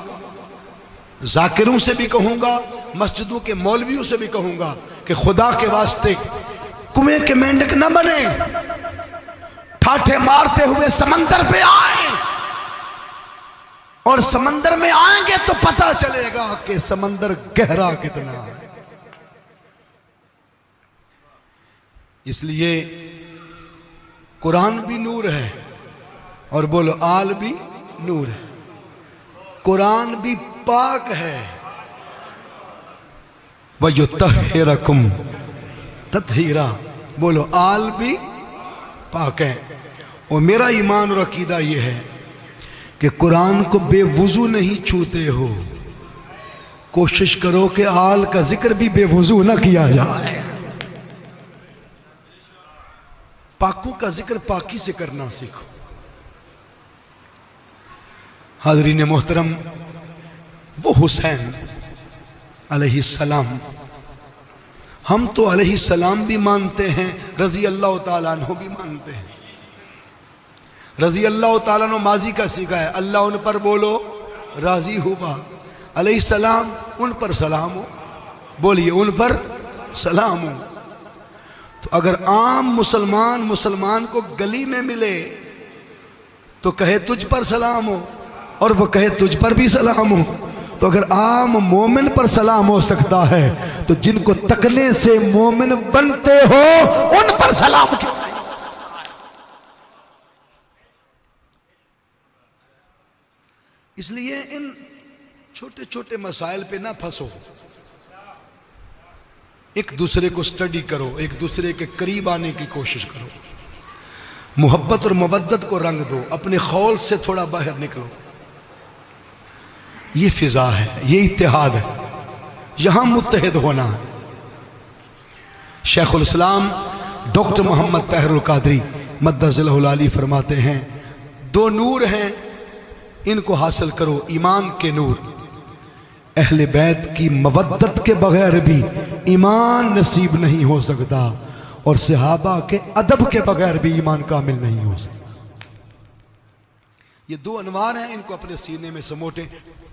Speaker 1: ذاکروں سے بھی کہوں گا، مسجدوں کے مولویوں سے بھی کہوں گا کہ خدا کے واسطے کنویں کے مینڈک نہ بنیں، ٹھاٹھے مارتے ہوئے سمندر پہ آئیں، اور سمندر میں آئیں گے تو پتہ چلے گا کہ سمندر گہرا کتنا ہے۔ اس لیے قرآن بھی نور ہے، اور بولو آل بھی نور ہے، قرآن بھی پاک ہے، وَيُطَهِّرَكُمْ تَطْهِيرًا، بولو آل بھی پاک ہے۔ اور میرا ایمان اور عقیدہ یہ ہے کہ قرآن کو بے وضو نہیں چھوتے ہو، کوشش کرو کہ آل کا ذکر بھی بے وضو نہ کیا جائے۔ پاکوں کا ذکر پاکی سے کرنا سیکھو۔ حاضرین محترم، وہ حسین علیہ السلام ہم تو علیہ السلام بھی مانتے ہیں، رضی اللہ تعالیٰ عنہ بھی مانتے ہیں۔ رضی اللہ تعالیٰ عنہ ماضی کا سیکھا ہے، اللہ ان پر بولو راضی ہوا، علیہ السلام ان پر سلام ہو، بولیے ان پر سلام ہو۔ تو اگر عام مسلمان کو گلی میں ملے تو کہے تجھ پر سلام ہو، اور وہ کہے تجھ پر بھی سلام ہو، تو اگر عام مومن پر سلام ہو سکتا ہے تو جن کو تکنے سے مومن بنتے ہو ان پر سلام کیوں نہیں؟ اس لیے ان چھوٹے چھوٹے مسائل پہ نہ پھنسو، ایک دوسرے کو سٹڈی کرو، ایک دوسرے کے قریب آنے کی کوشش کرو، محبت اور مودت کو رنگ دو، اپنے خول سے تھوڑا باہر نکلو۔ یہ فضا ہے، یہ اتحاد ہے، یہاں متحد ہونا ہے۔ شیخ الاسلام ڈاکٹر محمد طاہر القادری مدث ذلہ العالی فرماتے ہیں، دو نور ہیں، ان کو حاصل کرو، ایمان کے نور۔ اہل بیت کی مودت کے بغیر بھی ایمان نصیب نہیں ہو سکتا، اور صحابہ کے ادب کے بغیر بھی ایمان کامل نہیں ہو سکتا۔ یہ دو انوار ہیں، ان کو اپنے سینے میں سموٹیں،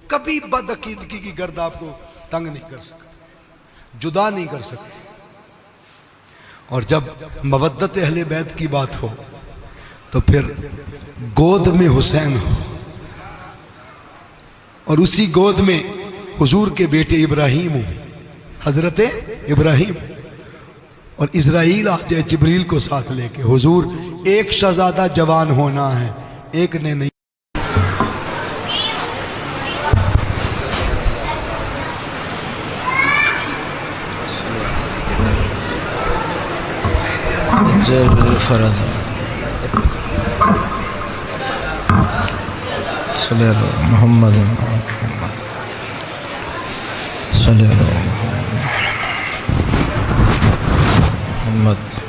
Speaker 1: کبھی بدعقیدگی کی گرد آپ کو تنگ نہیں کر سکتے، جدا نہیں کر سکتے۔ اور جب مودت اہل بیت کی بات ہو تو پھر گود میں حسین ہو، اور اسی گود میں حضور کے بیٹے ابراہیم ہو، حضرت ابراہیم، اور اسرائیل آ جائے جبریل کو ساتھ لے کے، حضور ایک شہزادہ جوان ہونا ہے، ایک نے نہیں۔
Speaker 3: فرض صلی اللہ محمد صلی اللہ محمد